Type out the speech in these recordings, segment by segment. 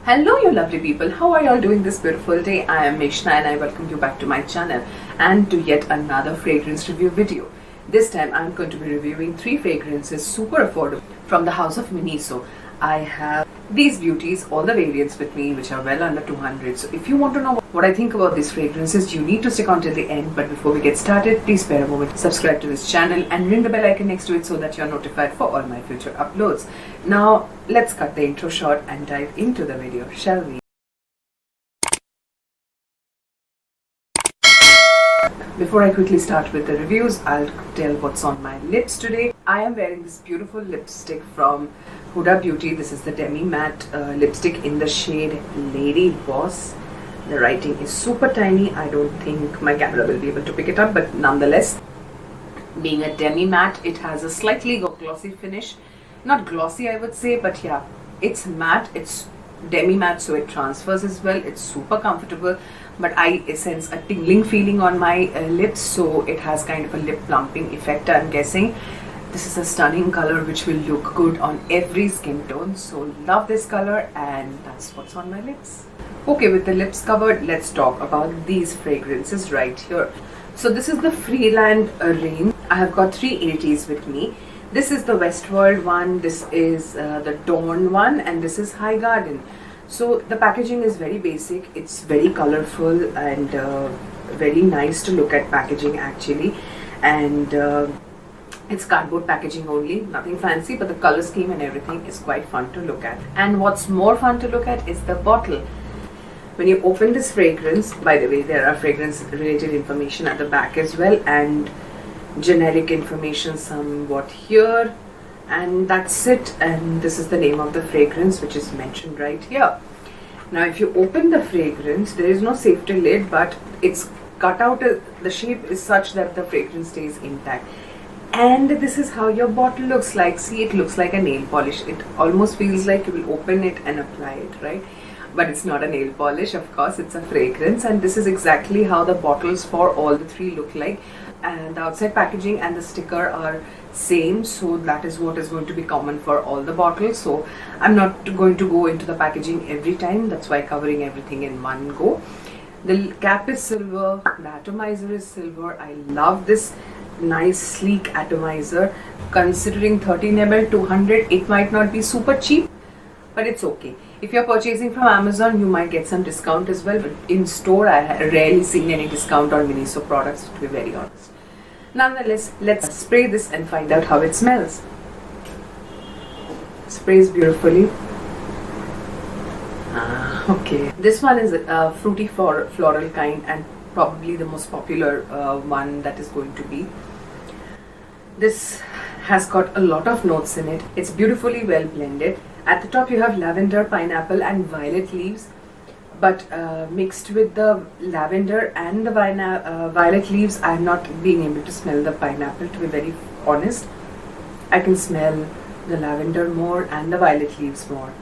Hello you lovely people, how are you all doing this beautiful day? I am Eshna and I welcome you back to my channel and to yet another fragrance review video. This time I am going to be reviewing 3 fragrances super affordable from the house of Miniso. I have these beauties, all the variants with me, which are well under 200. So if you want to know what I think about these fragrances, you need to stick on till the end. But before we get started, please spare a moment, subscribe to this channel and ring the bell icon next to it so that you are notified for all my future uploads. Now let's cut the intro short and dive into the video, shall we? Before I quickly start with the reviews, I'll tell what's on my lips today. I am wearing this beautiful lipstick from Huda Beauty. This is the Demi Matte lipstick in the shade Lady Boss. The writing is super tiny. I don't think my camera will be able to pick it up, but nonetheless, being a Demi Matte, it has a slightly glossy finish. Not glossy, I would say, but yeah, it's matte. It's Demi Matte, so it transfers as well. It's super comfortable, but I sense a tingling feeling on my lips, so it has kind of a lip plumping effect, I'm guessing. This is a stunning color which will look good on every skin tone, so love this color, and that's what's on my lips. Okay, with the lips covered, let's talk about these fragrances right here. So this is the Freeland range. I have got 3 80s with me. This is the Westworld one, this is the Dorne one, and this is Highgarden. So the packaging is very basic, it's very colorful and very nice to look at packaging actually, and it's cardboard packaging only, nothing fancy, but the color scheme and everything is quite fun to look at. And what's more fun to look at is the bottle. When you open this fragrance, by the way, there are fragrance related information at the back as well, and generic information somewhat here, and that's it. And this is the name of the fragrance which is mentioned right here. Now if you open the fragrance, there is no safety lid, but it's cut out, the shape is such that the fragrance stays intact. And this is how your bottle looks like. See, it looks like a nail polish. It almost feels like you will open it and apply it, right? But it's not a nail polish, of course, it's a fragrance. And this is exactly how the bottles for all the 3 look like. And the outside packaging and the sticker are same, so that is what is going to be common for all the bottles. So I'm not going to go into the packaging every time, that's why covering everything in one go. The cap is silver, the atomizer is silver. I love this nice sleek atomizer. Considering 13 ml 200, it might not be super cheap, but it's okay. If you're purchasing from Amazon, you might get some discount as well, but in store I have rarely seen any discount on Miniso products, to be very honest. Nonetheless, let's spray this and find out how it smells. Sprays beautifully. Okay, this one is a fruity floral kind, and probably the most popular one that is going to be. This has got a lot of notes in it. It's beautifully well blended. At the top you have lavender, pineapple and violet leaves, but mixed with the lavender and the violet leaves, I'm not being able to smell the pineapple, to be very honest. I can smell the lavender more and the violet leaves more.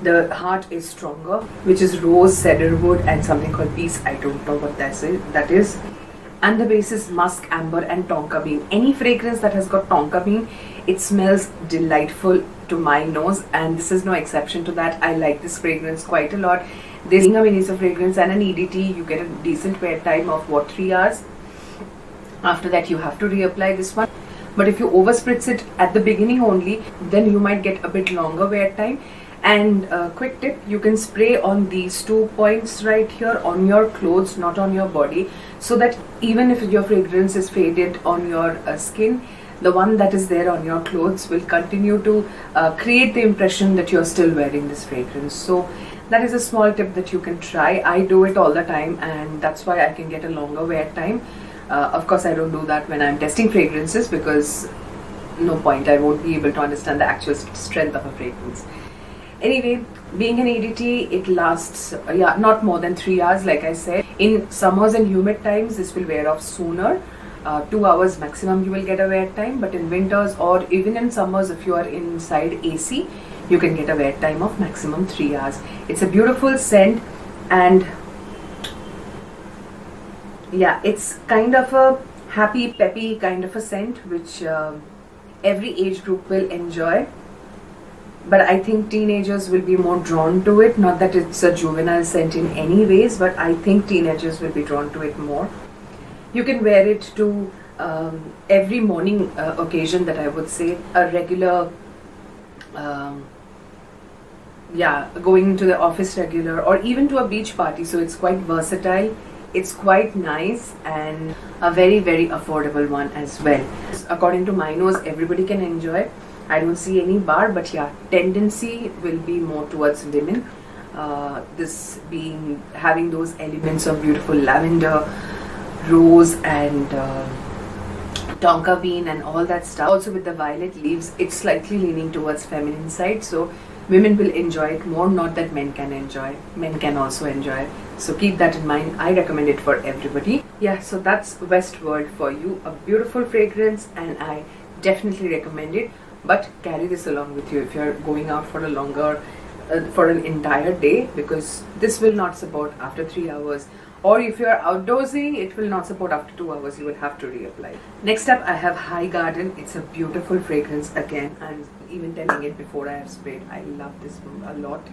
The heart is stronger, which is rose, cedarwood and something called peace. I don't know what that is. And the base is musk, amber and tonka bean. Any fragrance that has got tonka bean, it smells delightful to my nose, and this is no exception to that. I like this fragrance quite a lot. This being a Miniso fragrance and an EDT, you get a decent wear time of what, 3 hours. After that you have to reapply this one, but if you overspritz it at the beginning only, then you might get a bit longer wear time. And quick tip, you can spray on these 2 points right here on your clothes, not on your body, so that even if your fragrance is faded on your skin, the one that is there on your clothes will continue to create the impression that you're still wearing this fragrance. So that is a small tip that you can try. I do it all the time, and that's why I can get a longer wear time. Of course I don't do that when I'm testing fragrances, because no point, I won't be able to understand the actual strength of a fragrance. Anyway, being an EDT, it lasts not more than 3 hours, like I said. In summers and humid times, this will wear off sooner. 2 hours maximum you will get a wear time, but in winters or even in summers, if you are inside AC, you can get a wear time of maximum 3 hours. It's a beautiful scent, and yeah, it's kind of a happy, peppy kind of a scent which every age group will enjoy. but I think teenagers will be more drawn to it. Not that it's a juvenile scent in any ways, but I think teenagers will be drawn to it more. You can wear it to every morning occasion, that I would say, a regular, going to the office regular, or even to a beach party. So it's quite versatile, it's quite nice, and a very, very affordable one as well. According to my nose, everybody can enjoy. I don't see any bar, but yeah, tendency will be more towards women. This being having those elements of beautiful lavender, rose, and tonka bean and all that stuff. Also with the violet leaves, it's slightly leaning towards feminine side, so women will enjoy it more. Not that men can enjoy, men can also enjoy, so keep that in mind. I recommend it for everybody. Yeah, so that's Westworld for you, a beautiful fragrance, and I definitely recommend it. But carry this along with you if you're going out for a longer for an entire day, because this will not support after 3 hours, or if you're outdoorsy, it will not support after 2 hours. You will have to reapply. Next up, I have Highgarden. It's a beautiful fragrance. Again, I'm even telling it before I have sprayed. I love this one a lot.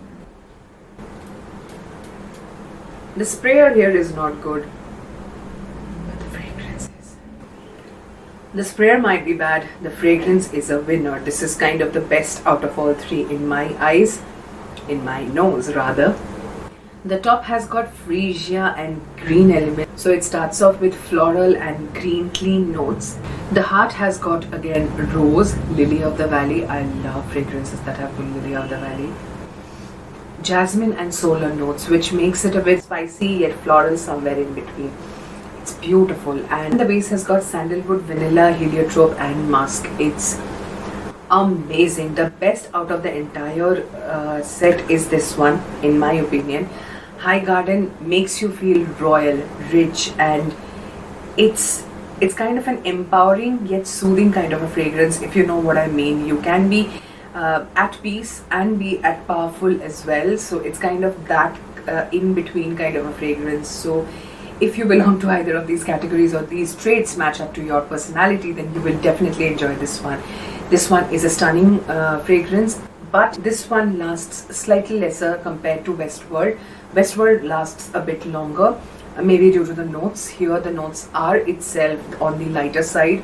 The sprayer here is not good, but the fragrance is. The sprayer might be bad, the fragrance is a winner. This is kind of the best out of all three in my eyes, in my nose rather. The top has got freesia and green elements, so it starts off with floral and green clean notes. The heart has got again rose, lily of the valley. I love fragrances that have lily of the valley. Jasmine and solar notes, which makes it a bit spicy yet floral somewhere in between. It's beautiful. And the base has got sandalwood, vanilla, heliotrope and musk. It's amazing. The best out of the entire set is this one, in my opinion. Highgarden makes you feel royal, rich, and it's kind of an empowering yet soothing kind of a fragrance, if you know what I mean. You can be at peace and be at powerful as well, so it's kind of that in between kind of a fragrance. So if you belong to either of these categories, or these traits match up to your personality, then you will definitely enjoy this one. This one is a stunning fragrance, but this one lasts slightly lesser compared to Westworld. Westworld lasts a bit longer, maybe due to the notes. Here the notes are itself on the lighter side.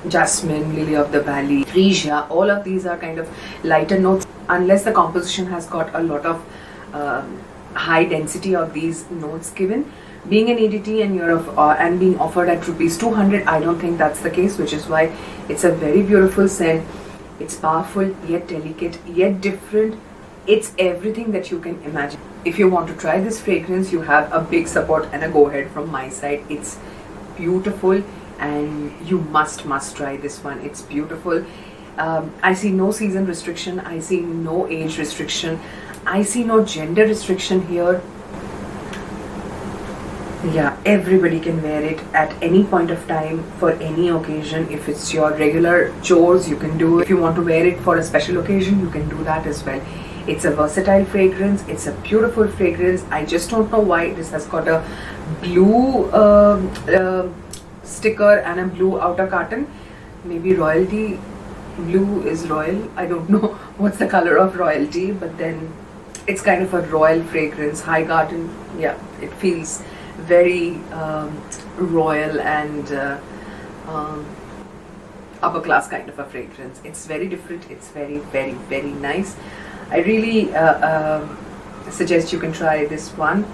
Jasmine, lily of the valley, freesia, all of these are kind of lighter notes, unless the composition has got a lot of high density of these notes given. Being an EDT and you're and being offered at ₹200, I don't think that's the case, which is why it's a very beautiful scent. It's powerful yet delicate yet different. It's everything that you can imagine. If you want to try this fragrance, you have a big support and a go ahead from my side. It's beautiful and you must try this one. It's beautiful. I see no season restriction, I see no age restriction, I see no gender restriction here. Yeah, everybody can wear it at any point of time for any occasion. If it's your regular chores, you can do it. If you want to wear it for a special occasion, you can do that as well. It's a versatile fragrance. It's a beautiful fragrance. I just don't know why this has got a blue sticker and a blue outer carton. Maybe royalty blue is royal. I don't know what's the color of royalty, but then it's kind of a royal fragrance. Highgarden, yeah, it feels very royal and upper class kind of a fragrance. It's very different. It's very, very, very nice. I really suggest you can try this one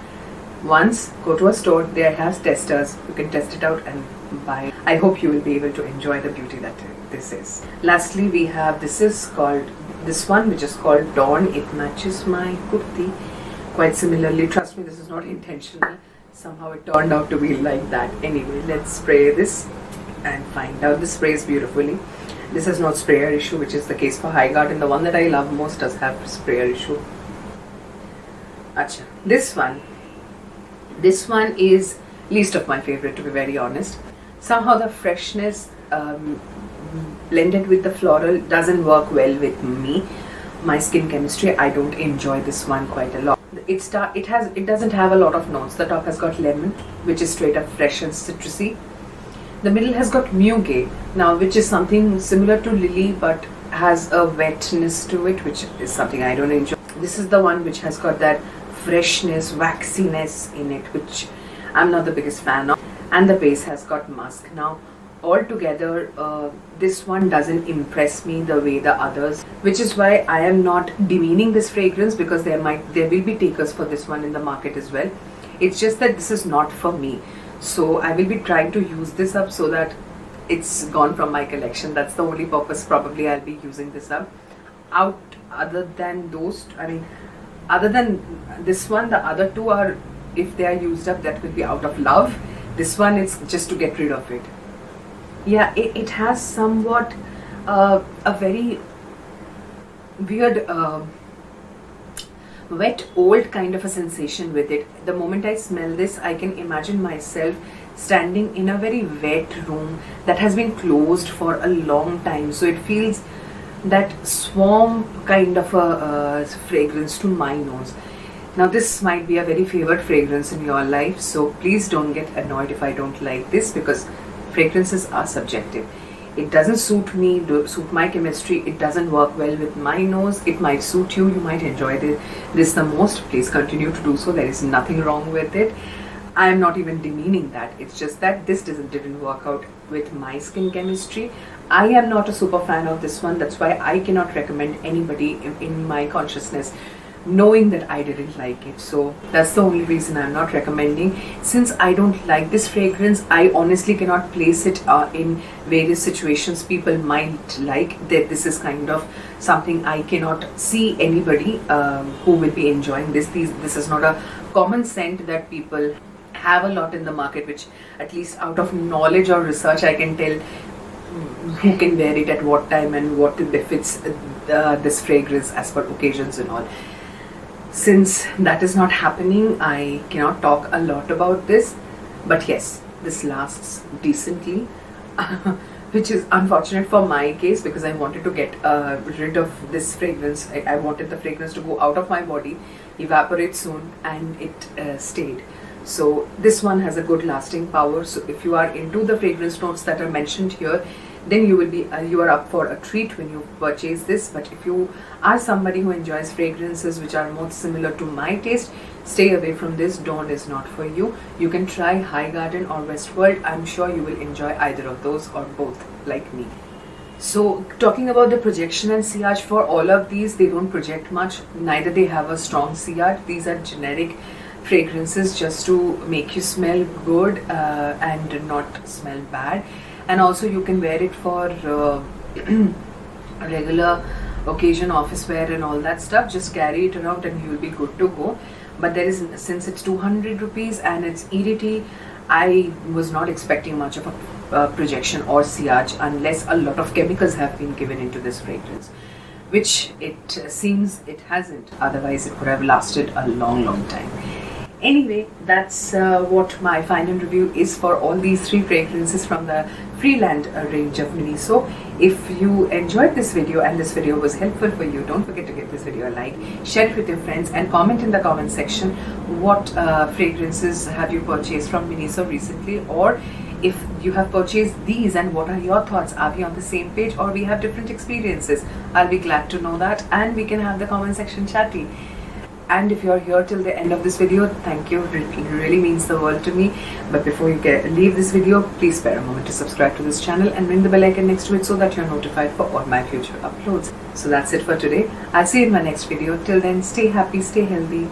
once. Go to a store, they have testers, you can test it out and buy. I hope you will be able to enjoy the beauty that this is. Lastly, we have this one which is called Dorne. It matches my kurti quite similarly. Trust me, this is not intentional. Somehow it turned out to be like that. Anyway, let's spray this and find out. This sprays beautifully. This has no sprayer issue, which is the case for Highgarden. The one that I love most does have sprayer issue. Acha. This one is least of my favorite, to be very honest. Somehow the freshness blended with the floral doesn't work well with me. My skin chemistry, I don't enjoy this one quite a lot. It doesn't have a lot of notes. The top has got lemon, which is straight up fresh and citrusy. The middle has got muguet, now which is something similar to lily but has a wetness to it, which is something I don't enjoy. This is the one which has got that freshness, waxiness in it, which I'm not the biggest fan of. And the base has got musk. Now, altogether, this one doesn't impress me the way the others, which is why I am not demeaning this fragrance, because there will be takers for this one in the market as well. It's just that this is not for me. So I will be trying to use this up so that it's gone from my collection. That's the only purpose probably I'll be using this up. Other than those, I mean, other than this one, the other two are, if they are used up, that will be out of love. This one is just to get rid of it. Yeah, it has somewhat a very weird wet old kind of a sensation with it. The moment I smell this, I can imagine myself standing in a very wet room that has been closed for a long time. So it feels that swarm kind of a fragrance to my nose. Now this might be a very favorite fragrance in your life, so please don't get annoyed if I don't like this, because fragrances are subjective. It doesn't suit me, suit my chemistry, it doesn't work well with my nose. It might suit you, you might enjoy this the most. Please continue to do so, there is nothing wrong with it. I am not even demeaning that. It's just that this didn't work out with my skin chemistry. I am not a super fan of this one. That's why I cannot recommend anybody in my consciousness, knowing that I didn't like it. So that's the only reason I'm not recommending. Since I don't like this fragrance, I honestly cannot place it in various situations people might like. That this is kind of something I cannot see anybody who will be enjoying this. This is not a common scent that people have a lot in the market, which at least out of knowledge or research I can tell who can wear it at what time and what befits this fragrance as per occasions and all. Since that is not happening, I cannot talk a lot about this. But yes, this lasts decently, which is unfortunate for my case, because I wanted to get rid of this fragrance. I wanted the fragrance to go out of my body, evaporate soon, and it stayed. So this one has a good lasting power. So if you are into the fragrance notes that are mentioned here, then you are up for a treat when you purchase this. But if you are somebody who enjoys fragrances which are more similar to my taste, stay away from this. Dorne is not for you. You can try Highgarden or Westworld. I'm sure you will enjoy either of those or both, like me. So talking about the projection and sillage, for all of these, they don't project much, neither they have a strong sillage. These are generic fragrances just to make you smell good and not smell bad. And also you can wear it for regular occasion, office wear and all that stuff. Just carry it around and you will be good to go. But there is, since it's 200 rupees and it's EDT, I was not expecting much of a projection or sillage unless a lot of chemicals have been given into this fragrance, which it seems it hasn't. Otherwise it would have lasted a long time. Anyway, that's what my final review is for all these three fragrances from the Freeland range of Miniso. If you enjoyed this video and this video was helpful for you, don't forget to give this video a like, share it with your friends, and comment in the comment section what fragrances have you purchased from Miniso recently, or if you have purchased these and what are your thoughts. Are we on the same page or we have different experiences? I'll be glad to know that, and we can have the comment section chatty. And if you're here till the end of this video, thank you. It really means the world to me. But before you leave this video, please spare a moment to subscribe to this channel and ring the bell icon next to it so that you're notified for all my future uploads. So that's it for today. I'll see you in my next video. Till then, stay happy, stay healthy.